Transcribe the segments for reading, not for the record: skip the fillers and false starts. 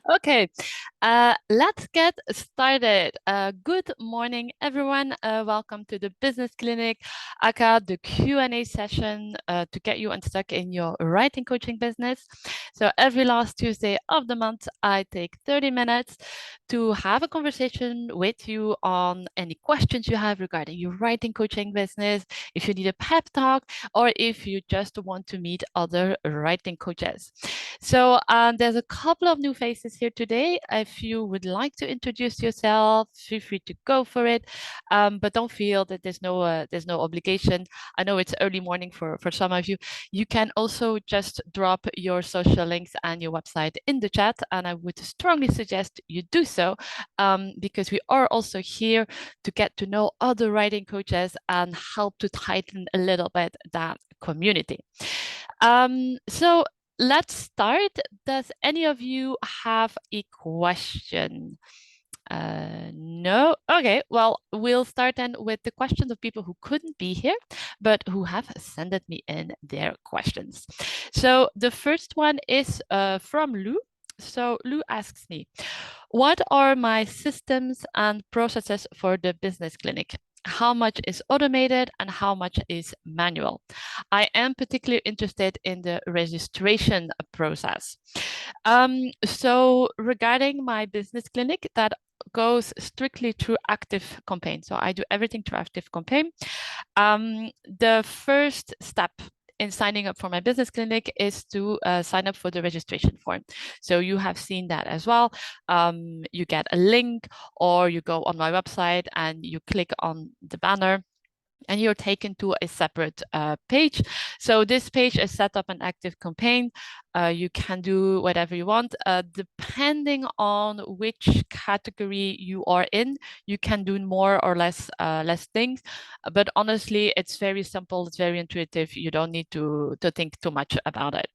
Okay, let's get started. Good morning, everyone. Welcome to the Business Clinic, aka the Q&A session to get you unstuck in your writing coaching business. So every last Tuesday of the month, I take 30 minutes to have a conversation with you on any questions you have regarding your writing coaching business, if you need a pep talk, or if you just want to meet other writing coaches. So there's a couple of new faces here today. If you would like to introduce yourself, feel free to go for it. But don't feel that there's no obligation. I know it's early morning for some of you. You can also just drop your social links and your website in the chat, and I would strongly suggest you do so because we are also here to get to know other writing coaches and help to tighten a little bit that community. So let's start. Does any of you have a question? No? Okay, well, we'll start then with the questions of people who couldn't be here, but who have sent me in their questions. So the first one is from Lou. So Lou asks me, what are my systems and processes for the business clinic? How much is automated and how much is manual? I am particularly interested in the registration process. So regarding my business clinic, that goes strictly through Active Campaign. So I do everything through Active Campaign. The first step in signing up for my business clinic is to sign up for the registration form. So you have seen that as well. You get a link or you go on my website and you click on the banner and you're taken to a separate page. So this page is set up an Active Campaign. You can do whatever you want. Depending on which category you are in, you can do more or less things. But honestly, it's very simple. It's very intuitive. You don't need to think too much about it.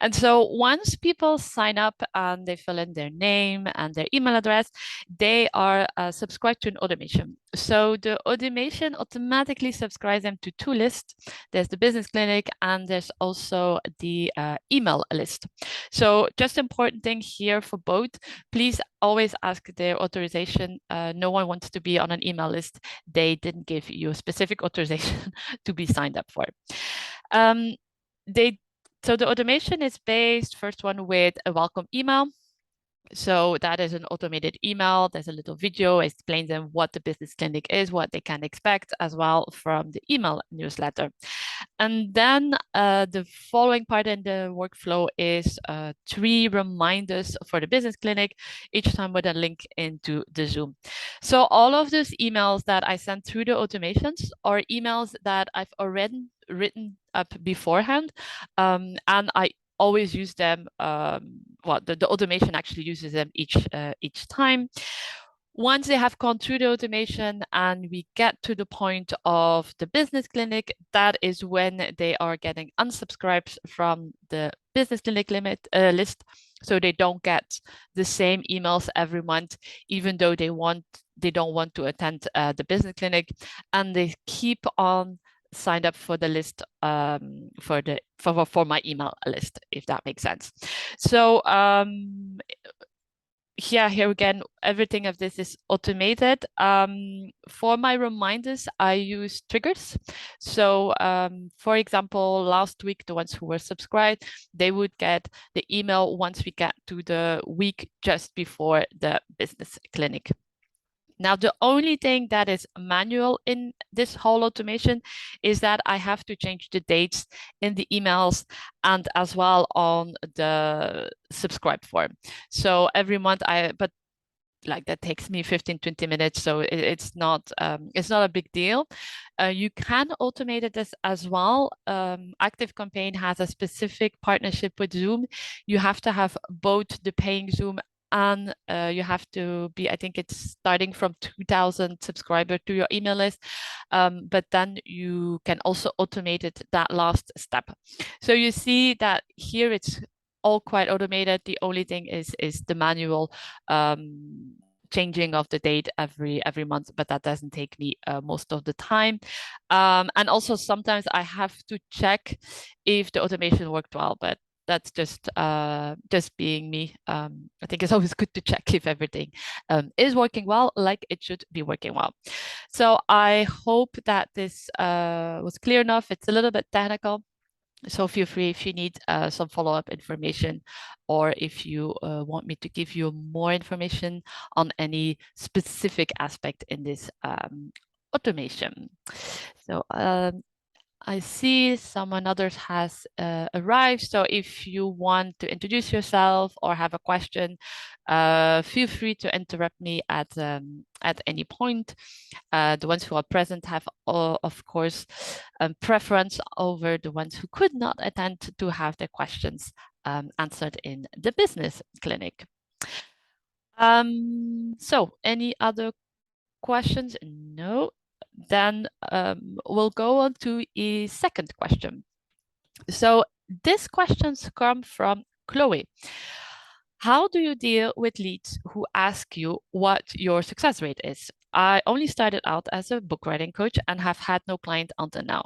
And so once people sign up and they fill in their name and their email address, they are subscribed to an automation. So the automation automatically subscribes them to two lists. There's the business clinic and there's also the email list. So just important thing here for both, please always ask their authorization. No one wants to be on an email list. They didn't give you a specific authorization to be signed up for. So the automation is based, first one, with a welcome email. So that is an automated email. There's a little video, explains them what the business clinic is, what they can expect as well from the email newsletter. And then the following part in the workflow is 3 reminders for the business clinic, each time with a link into the Zoom. So all of those emails that I send through the automations are emails that I've already written up beforehand, and I always use them. The automation actually uses them each time. Once they have gone through the automation and we get to the point of the business clinic, that is when they are getting unsubscribed from the business clinic list. So they don't get the same emails every month, even though they don't want to attend the business clinic, and they keep on signed up for the list for my email list, if that makes sense. So here again, everything of this is automated. For my reminders, I use triggers. So for example, last week, the ones who were subscribed, they would get the email once we get to the week just before the business clinic. Now, the only thing that is manual in this whole automation is that I have to change the dates in the emails and as well on the subscribe form. So every month but like that takes me 15-20 minutes, so it's not a big deal. You can automate this as well. Active Campaign has a specific partnership with Zoom. You have to have both the paying Zoom and you have to be, I think it's starting from 2,000 subscribers to your email list, but then you can also automate it, that last step. So you see that here it's all quite automated. The only thing is the manual changing of the date every month, but that doesn't take me most of the time. And also sometimes I have to check if the automation worked well, but that's just being me. I think it's always good to check if everything is working well, like it should be working well. So I hope that this was clear enough. It's a little bit technical, so feel free if you need some follow-up information, or if you want me to give you more information on any specific aspect in this automation. So I see someone others has arrived. So if you want to introduce yourself or have a question, feel free to interrupt me at any point. The ones who are present have, of course, preference over the ones who could not attend to have their questions answered in the business clinic. So any other questions? No. Then we'll go on to a second question. So this questions come from Chloe. How do you deal with leads who ask you what your success rate is? I only started out as a book writing coach and have had no client until now.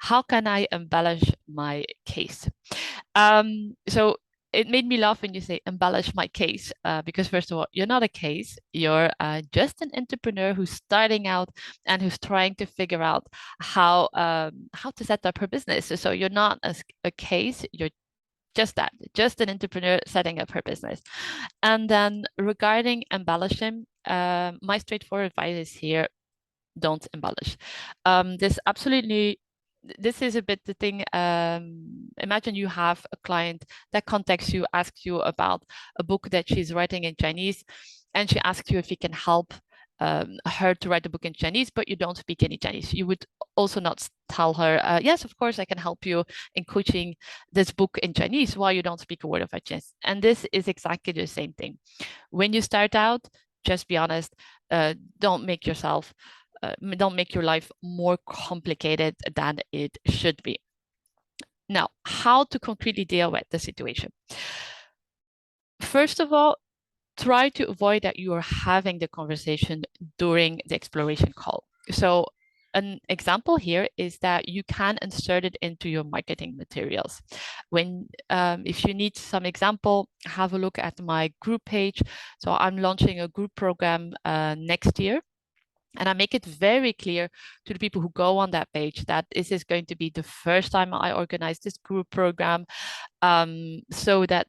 How can I embellish my case? So it made me laugh when you say embellish my case, because first of all, you're not a case. You're just an entrepreneur who's starting out and who's trying to figure out how to set up her business. So you're not a case. You're just that, just an entrepreneur setting up her business. And then regarding embellishing, my straightforward advice is here: don't embellish. This is a bit the thing. Imagine you have a client that contacts you, asks you about a book that she's writing in Chinese, and she asks you if you can help her to write the book in Chinese, but you don't speak any Chinese. You would also not tell her, yes, of course, I can help you in coaching this book in Chinese while you don't speak a word of Chinese. And this is exactly the same thing. When you start out, just be honest. Don't make your life more complicated than it should be. Now, how to concretely deal with the situation? First of all, try to avoid that you are having the conversation during the exploration call. So an example here is that you can insert it into your marketing materials. If you need some example, have a look at my group page. So I'm launching a group program next year. And I make it very clear to the people who go on that page that this is going to be the first time I organize this group program, so that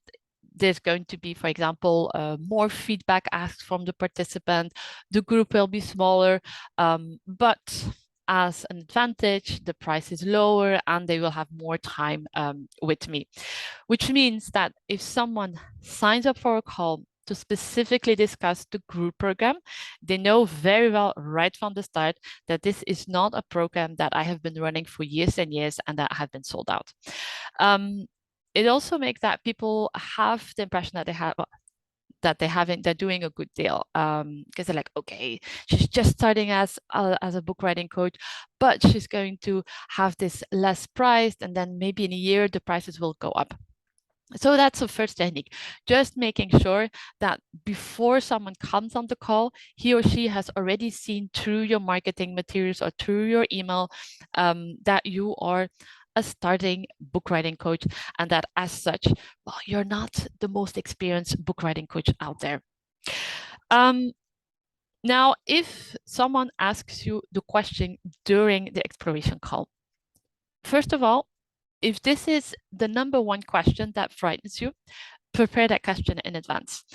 there's going to be, for example, more feedback asked from the participant. The group will be smaller, but as an advantage, the price is lower and they will have more time with me, which means that if someone signs up for a call to specifically discuss the group program, they know very well right from the start that this is not a program that I have been running for years and years and that have been sold out. It also makes that people have the impression that they're doing a good deal, because they're like, okay, she's just starting as a book writing coach, but she's going to have this less priced, and then maybe in a year the prices will go up. So that's the first technique, just making sure that before someone comes on the call, he or she has already seen through your marketing materials or through your email that you are a starting book writing coach, and that as such, well, you're not the most experienced book writing coach out there. Now, if someone asks you the question during the exploration call, first of all, if this is the number one question that frightens you, prepare that question in advance.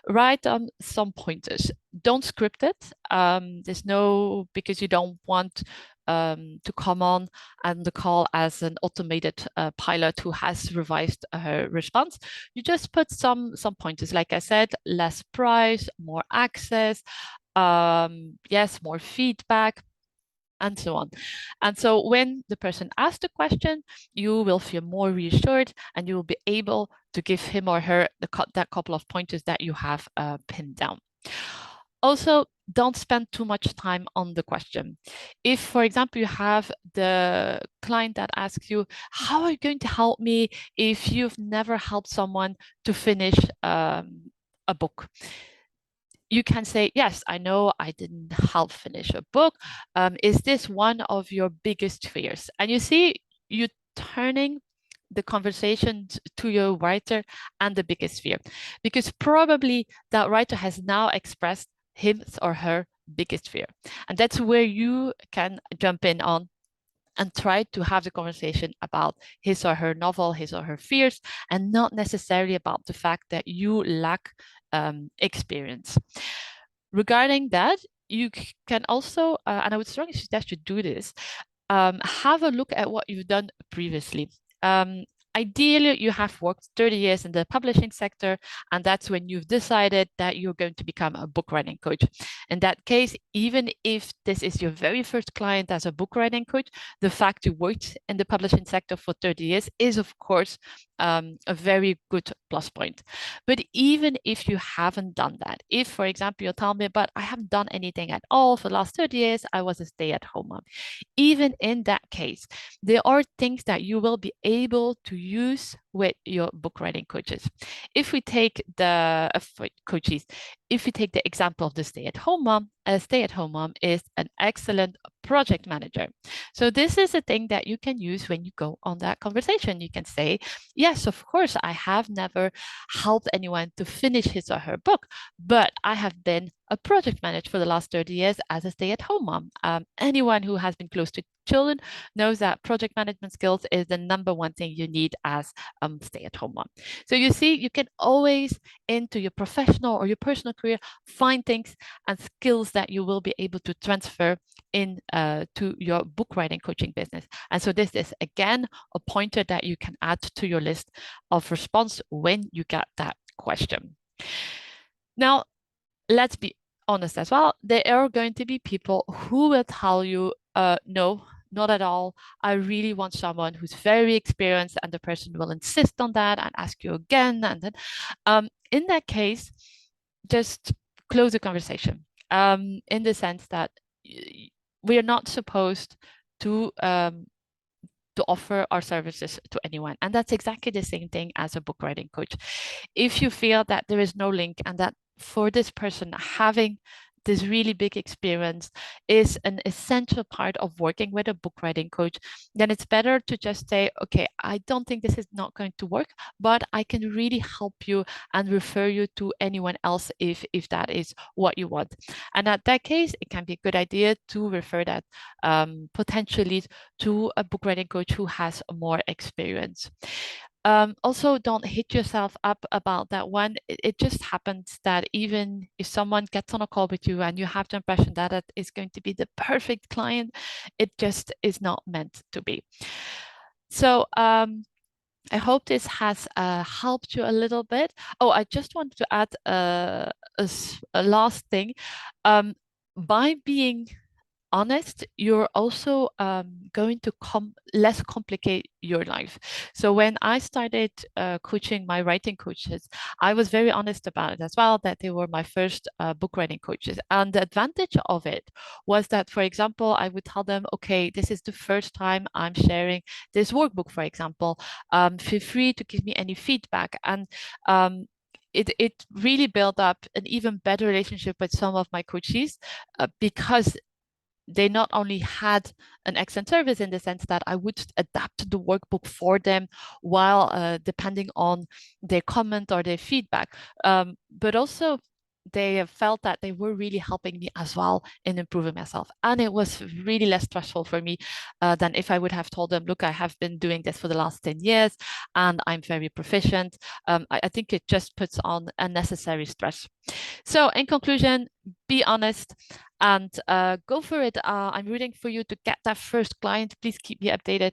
Write down some pointers. Don't script it. Because you don't want to come on the call as an automated pilot who has revised her response. You just put some pointers. Like I said, less price, more access, yes, more feedback, and so on. And so when the person asks the question, you will feel more reassured and you will be able to give him or her that couple of pointers that you have pinned down. Also, don't spend too much time on the question. If, for example, you have the client that asks you, how are you going to help me if you've never helped someone to finish a book? You can say, yes, I know I didn't help finish a book. Is this one of your biggest fears? And you see, you turning the conversation to your writer and the biggest fear, because probably that writer has now expressed his or her biggest fear. And that's where you can jump in on and try to have the conversation about his or her novel, his or her fears, and not necessarily about the fact that you lack experience. Regarding that, you can also, and I would strongly suggest you do this, have a look at what you've done previously. Ideally, you have worked 30 years in the publishing sector, and that's when you've decided that you're going to become a book writing coach. In that case, even if this is your very first client as a book writing coach, the fact you worked in the publishing sector for 30 years is, of course, a very good plus point. But even if you haven't done that, if, for example, you tell me, but I haven't done anything at all for the last 30 years, I was a stay-at-home mom. Even in that case, there are things that you will be able to use with your book writing coaches. If we take the coaches, if we take the example of the stay-at-home mom, a stay-at-home mom is an excellent project manager. So this is a thing that you can use when you go on that conversation. You can say, yes, of course, I have never helped anyone to finish his or her book, but I have been a project manager for the last 30 years as a stay-at-home mom. Anyone who has been close to children knows that project management skills is the number one thing you need as stay-at-home mom. So you see, you can always, into your professional or your personal career, find things and skills that you will be able to transfer in to your book writing coaching business. And so this is, again, a pointer that you can add to your list of response when you get that question. Now, let's be honest as well. There are going to be people who will tell you, no, not at all. I really want someone who's very experienced, and the person will insist on that and ask you again. And then in that case, just close the conversation in the sense that we are not supposed to offer our services to anyone. And that's exactly the same thing as a book writing coach. If you feel that there is no link and that for this person having this really big experience is an essential part of working with a book writing coach, then it's better to just say, okay, I don't think this is not going to work, but I can really help you and refer you to anyone else if that is what you want. And at that case, it can be a good idea to refer that potentially to a book writing coach who has more experience. Also, don't hit yourself up about that one. It just happens that even if someone gets on a call with you and you have the impression that it is going to be the perfect client, it just is not meant to be. So I hope this has helped you a little bit. Oh, I just wanted to add a last thing. By being honest, you're also going to less complicate your life. So when I started coaching my writing coaches, I was very honest about it as well, that they were my first book writing coaches. And the advantage of it was that, for example, I would tell them, okay, this is the first time I'm sharing this workbook, for example. Feel free to give me any feedback. And it really built up an even better relationship with some of my coaches because they not only had an excellent service in the sense that I would adapt the workbook for them while depending on their comment or their feedback, but also they felt that they were really helping me as well in improving myself. And it was really less stressful for me than if I would have told them, look, I have been doing this for the last 10 years and I'm very proficient. I think it just puts on unnecessary stress. So in conclusion, be honest and go for it. I'm rooting for you to get that first client. Please keep me updated.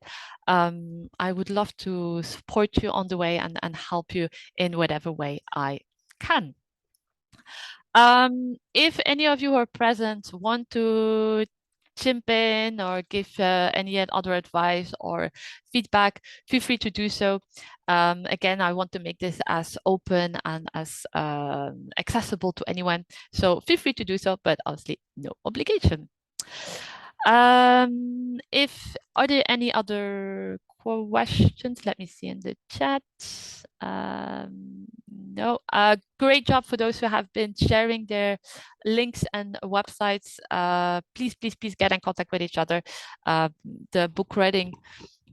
I would love to support you on the way and help you in whatever way I can. If any of you who are present want to chimp in or give any other advice or feedback, feel free to do so. Again, I want to make this as open and as accessible to anyone. So feel free to do so, but obviously no obligation. If are there any other questions? Let me see in the chat. No. Great job for those who have been sharing their links and websites. Please get in contact with each other. The book writing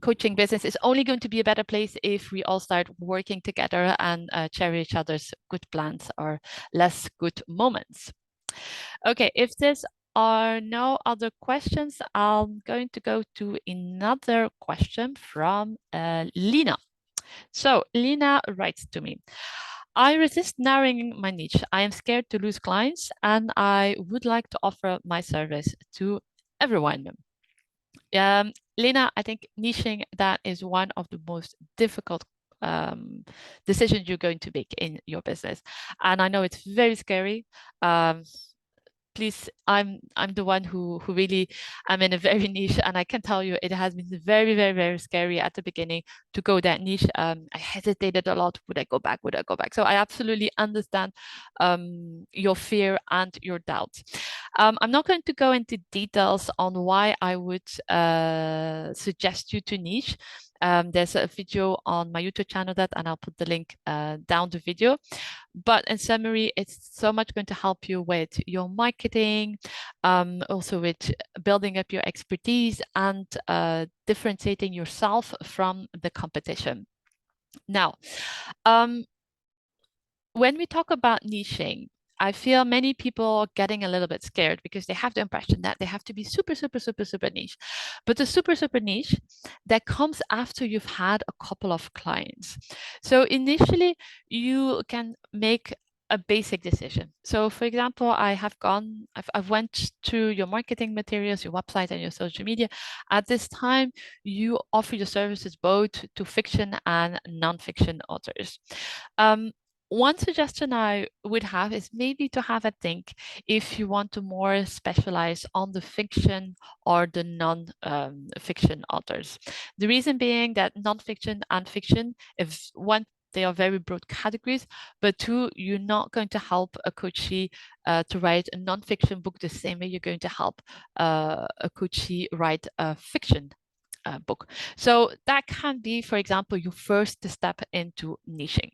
coaching business is only going to be a better place if we all start working together and cherish each other's good plans or less good moments. Okay, if there's are no other questions, I'm going to go to another question from Lina. So Lina writes to me, I resist narrowing my niche. I am scared to lose clients and I would like to offer my service to everyone. Lina, I think niching, that is one of the most difficult decisions you're going to make in your business. And I know it's very scary. Please, I'm the one who really am in a very niche, and I can tell you it has been very, very, very scary at the beginning to go that niche. I hesitated a lot. Would I go back? Would I go back? So I absolutely understand your fear and your doubts. I'm not going to go into details on why I would suggest you to niche. There's a video on my YouTube channel and I'll put the link down the video. But in summary, it's so much going to help you with your marketing, also with building up your expertise and differentiating yourself from the competition. Now, when we talk about niching, I feel many people are getting a little bit scared because they have the impression that they have to be super, super, super, super niche. But the super, super niche, that comes after you've had a couple of clients. So initially, you can make a basic decision. So for example, I've went through your marketing materials, your website and your social media. At this time, you offer your services both to fiction and non-fiction authors. One suggestion I would have is maybe to have a think if you want to more specialize on the fiction or the non-fiction authors. The reason being that non-fiction and fiction, if one, they are very broad categories, but two, you're not going to help a coachee to write a non-fiction book the same way you're going to help a coachee write a fiction book. So that can be, for example, your first step into niching.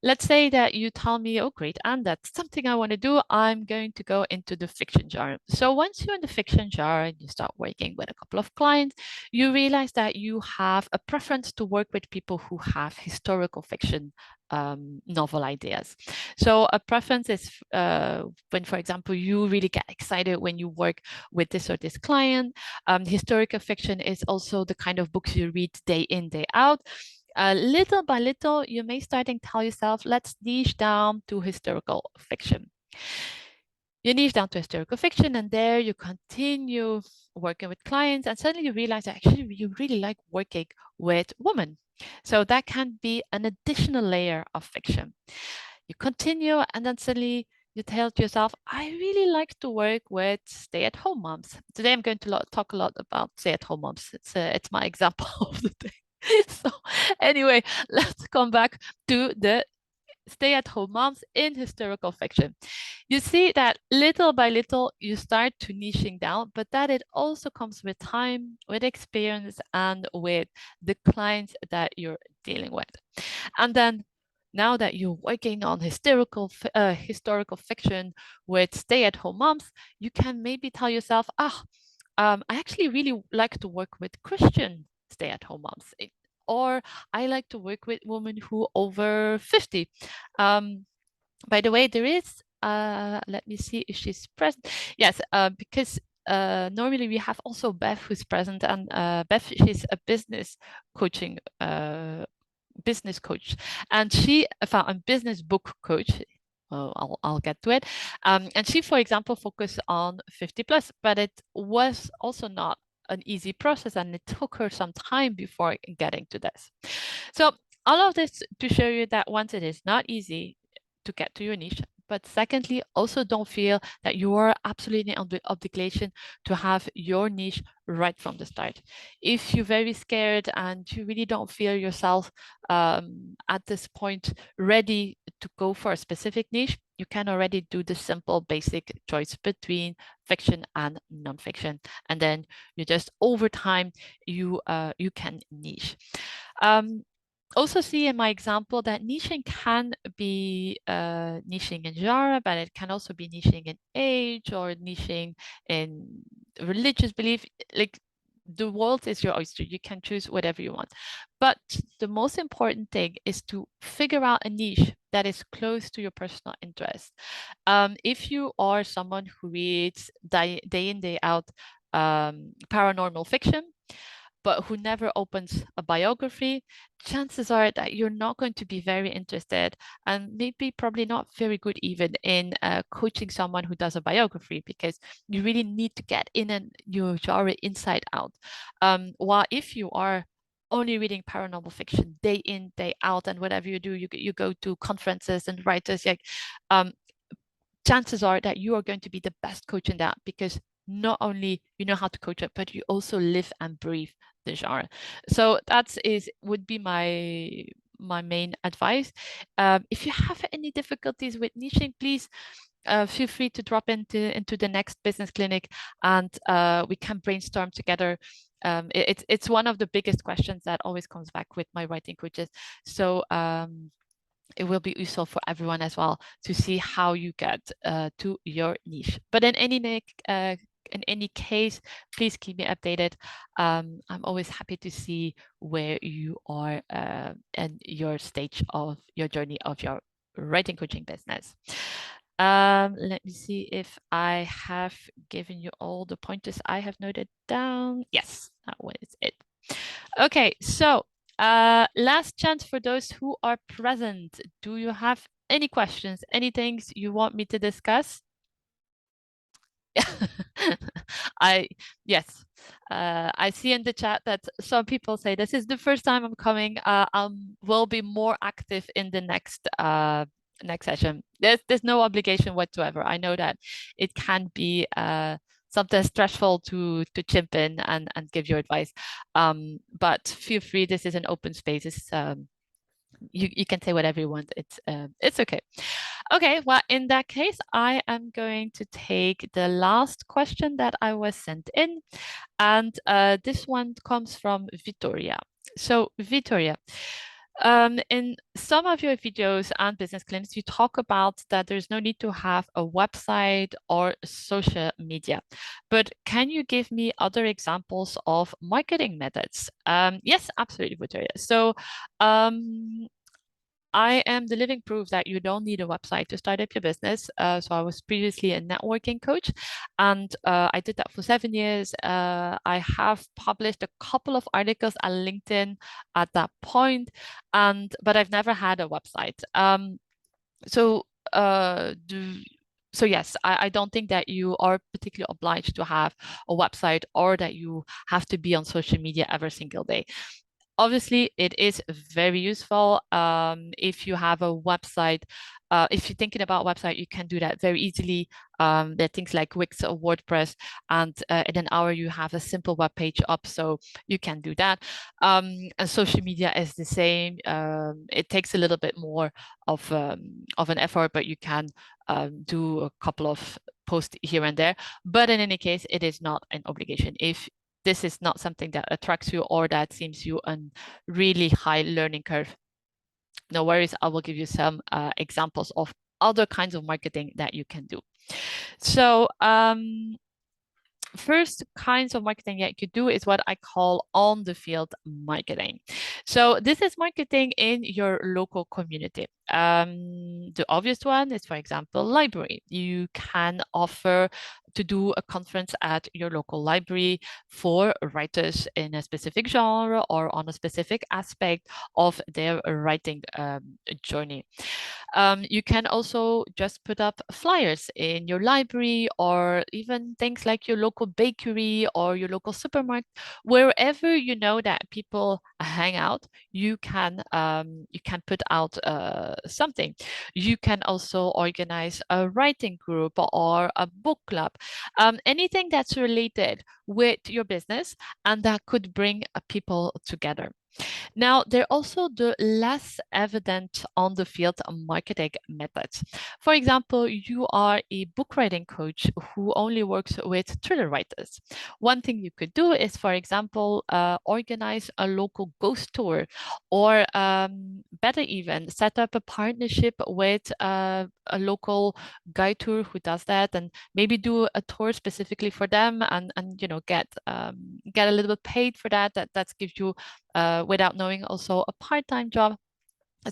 Let's say that you tell me, oh, great, and that's something I want to do. I'm going to go into the fiction genre. So once you're in the fiction genre and you start working with a couple of clients, you realize that you have a preference to work with people who have historical fiction novel ideas. So a preference is when, for example, you really get excited when you work with this or this client. Historical fiction is also the kind of books you read day in, day out. Little by little, you may starting tell yourself, let's niche down to historical fiction. You niche down to historical fiction, and there you continue working with clients, and suddenly you realize that actually you really like working with women. So that can be an additional layer of fiction. You continue, and then suddenly you tell to yourself, I really like to work with stay-at-home moms. Today I'm going to talk a lot about stay-at-home moms. It's my example of the day. So anyway, let's come back to the stay-at-home moms in historical fiction. You see that little by little you start to niching down, but that it also comes with time, with experience, and with the clients that you're dealing with. And then now that you're working on historical fiction with stay-at-home moms, you can maybe tell yourself, I actually really like to work with Christian stay-at-home moms, or I like to work with women who over 50. By the way, there is, let me see if she's present. Yes, because normally we have also Beth who's present, and Beth, she's a business coaching business coach, and she found a business book coach. I'll get to it. And she, for example, focused on 50 plus, but it was also not an easy process, and it took her some time before getting to this. So all of this to show you that once it is not easy to get to your niche, but secondly, also don't feel that you are absolutely on the obligation to have your niche right from the start. If you're very scared and you really don't feel yourself at this point ready to go for a specific niche, you can already do the simple basic choice between fiction and nonfiction. And then you just over time, you can niche. Also see in my example that niching can be niching in genre, but it can also be niching in age or niching in religious belief. Like the world is your oyster. You can choose whatever you want. But the most important thing is to figure out a niche that is close to your personal interest. If you are someone who reads day in, day out paranormal fiction, but who never opens a biography, chances are that you're not going to be very interested and maybe probably not very good even in coaching someone who does a biography, because you really need to get in and your genre inside out. While if you are only reading paranormal fiction day in, day out, and whatever you do, you go to conferences and writers, like um, chances are that you are going to be the best coach in that, because not only you know how to coach it, but you also live and breathe the genre. So that would be my main advice. If you have any difficulties with niching, please feel free to drop into the next business clinic, and we can brainstorm together. It's one of the biggest questions that always comes back with my writing coaches. So it will be useful for everyone as well to see how you get to your niche. But in any case, please keep me updated. I'm always happy to see where you are and your stage of your journey of your writing coaching business. Let me see if I have given you all the pointers I have noted down. Yes, that one is it. Okay, so last chance for those who are present. Do you have any questions, any things you want me to discuss? I yes, I see in the chat that some people say this is the first time I'm coming. I will be more active in the next session. There's no obligation whatsoever. I know that it can be sometimes stressful to chip in and give your advice. But feel free. This is an open space. You can say whatever you want. It's okay. Okay, well, in that case, I am going to take the last question that I was sent in. And this one comes from Vittoria. So, Vittoria, in some of your videos and business clinics, you talk about that there's no need to have a website or social media. But can you give me other examples of marketing methods? Yes, absolutely, Victoria. So I am the living proof that you don't need a website to start up your business. So I was previously a networking coach, and I did that for 7 years. I have published a couple of articles on LinkedIn at that point, but I've never had a website. So uh, do, so yes, I don't think that you are particularly obliged to have a website or that you have to be on social media every single day. Obviously, it is very useful if you have a website. If you're thinking about a website, you can do that very easily. There are things like Wix or WordPress, and in an hour you have a simple web page up, so you can do that. And social media is the same. It takes a little bit more of an effort, but you can do a couple of posts here and there. But in any case, it is not an obligation. If this is not something that attracts you or that seems you a really high learning curve, no worries. I will give you some examples of other kinds of marketing that you can do. So first kinds of marketing that you do is what I call on the field marketing. So this is marketing in your local community. The obvious one is, for example, library. You can offer to do a conference at your local library for writers in a specific genre or on a specific aspect of their writing journey. You can also just put up flyers in your library, or even things like your local bakery or your local supermarket, wherever you know that people hang out. You can put out something. You can also organize a writing group or a book club, anything that's related with your business and that could bring people together. Now, they're also the less evident on the field marketing methods. For example, you are a book writing coach who only works with thriller writers. One thing you could do is, for example, organize a local ghost tour, or better even, set up a partnership with a local guide tour who does that, and maybe do a tour specifically for them, and get a little bit paid for that. That gives you without knowing also a part-time job.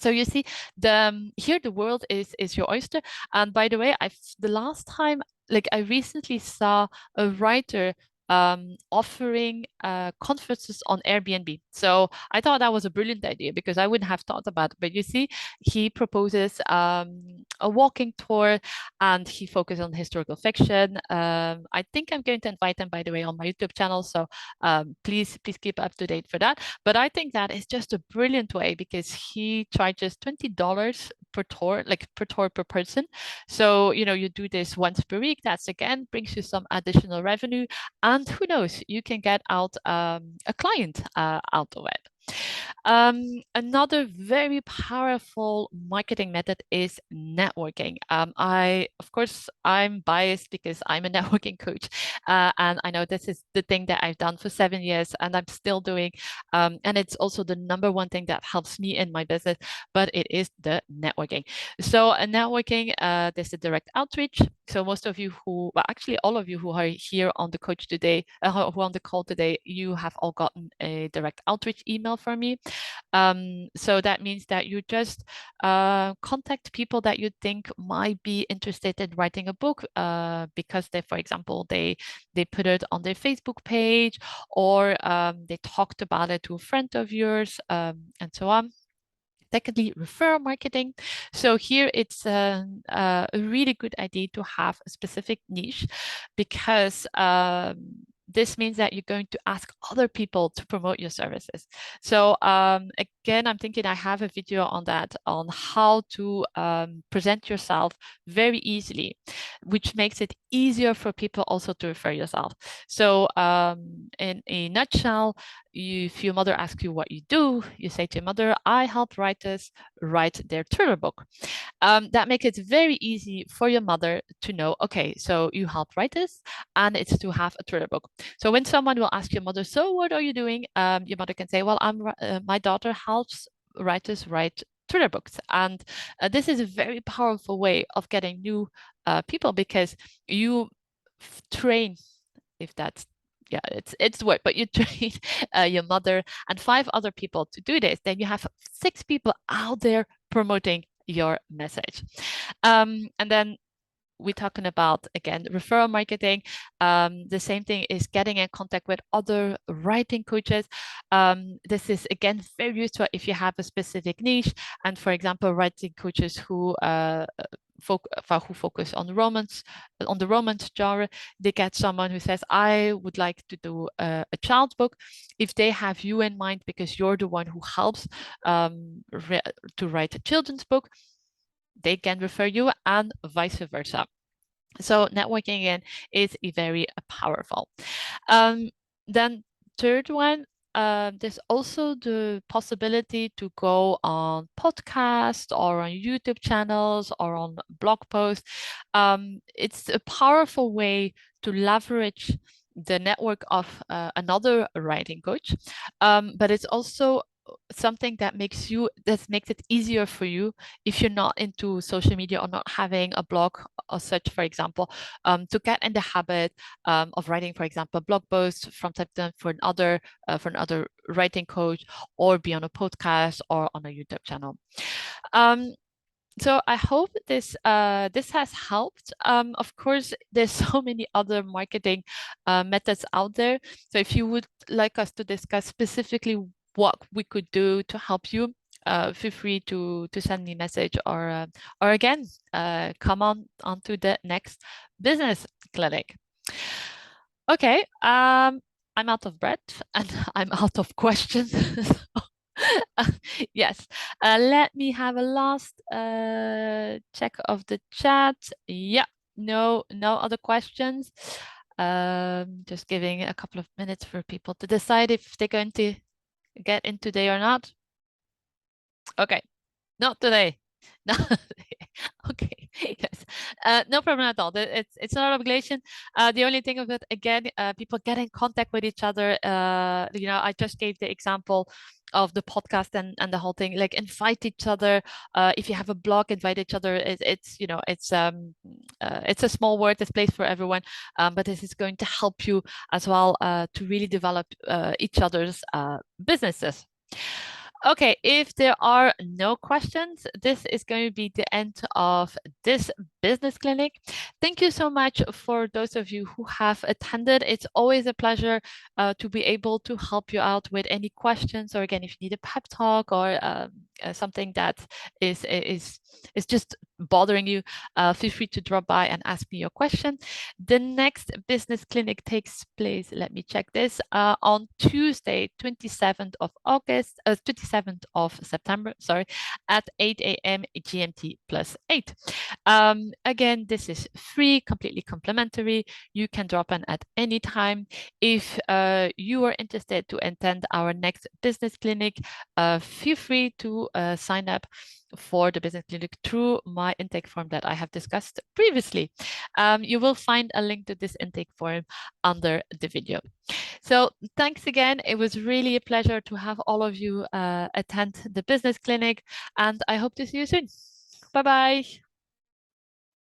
So you see, here the world is your oyster. And by the way, the last time, like I recently saw a writer offering conferences on Airbnb. So I thought that was a brilliant idea because I wouldn't have thought about it. But you see, he proposes a walking tour, and he focuses on historical fiction. I think I'm going to invite him, by the way, on my YouTube channel. So please keep up to date for that. But I think that is just a brilliant way because he charges $20 per tour, like per tour per person. So, you do this once per week. That's again brings you some additional revenue. And who knows, you can get out a client out of it. Another very powerful marketing method is networking. Of course, I'm biased because I'm a networking coach, and I know this is the thing that I've done for 7 years, and I'm still doing. And it's also the number one thing that helps me in my business, but it is the networking. So, networking, there's a direct outreach. So most of you well, actually all of you who are here on the coach today, who are on the call today, you have all gotten a direct outreach email from me. So that means that you just contact people that you think might be interested in writing a book because they, for example, they put it on their Facebook page, or they talked about it to a friend of yours, and so on. Secondly, referral marketing. So here it's a really good idea to have a specific niche, because this means that you're going to ask other people to promote your services. So again, I'm thinking I have a video on that, on how to present yourself very easily, which makes it easier for people also to refer yourself. So in a nutshell, if your mother asks you what you do, you say to your mother, I help writers write their thriller book. That makes it very easy for your mother to know, okay, so you help writers and it's to have a thriller book. So when someone will ask your mother, so what are you doing? Your mother can say, well, my daughter helps writers write thriller books. And this is a very powerful way of getting new people, because you train, if that's, yeah, it's the word, but you train your mother and 5 other people to do this, then you have 6 people out there promoting your message. And then we're talking about, again, referral marketing. The same thing is getting in contact with other writing coaches. This is, again, very useful if you have a specific niche. And for example, writing coaches who focus on the romance genre, they get someone who says, I would like to do a child's book. If they have you in mind because you're the one who helps to write a children's book, they can refer you, and vice versa. So networking again is very powerful. Then third one, there's also the possibility to go on podcasts or on YouTube channels or on blog posts. It's a powerful way to leverage the network of another writing coach, but it's also something that makes it easier for you if you're not into social media or not having a blog or such, for example, to get in the habit of writing, for example, blog posts from time to time for another writing coach, or be on a podcast or on a YouTube channel. So I hope this has helped. Of course, there's so many other marketing methods out there. So if you would like us to discuss specifically what we could do to help you, feel free to send me a message, or again, come onto the next business clinic. Okay, I'm out of breath and I'm out of questions. Yes, let me have a last check of the chat. Yeah, no other questions. Just giving a couple of minutes for people to decide if they're going to get in today or not? Okay, not today. No. Okay. Yes. No problem at all. It's not an obligation. The only thing of it, again, people get in contact with each other. I just gave the example of the podcast and the whole thing. Like, invite each other. If you have a blog, invite each other. It's a small word. It's place for everyone. But this is going to help you as well to really develop each other's businesses. Okay, if there are no questions, this is going to be the end of this business clinic. Thank you so much for those of you who have attended. It's always a pleasure to be able to help you out with any questions, or again, if you need a pep talk or something that is just bothering you, feel free to drop by and ask me your question. The next business clinic takes place, let me check this, on Tuesday, 27th of August, 27th of September, sorry, at 8 a.m. GMT plus 8. Again, this is free, completely complimentary. You can drop in at any time. If you are interested to attend our next business clinic, feel free to sign up for the business clinic through my intake form that I have discussed previously. You will find a link to this intake form under the video. So thanks again. It was really a pleasure to have all of you attend the business clinic, and I hope to see you soon. Bye-bye.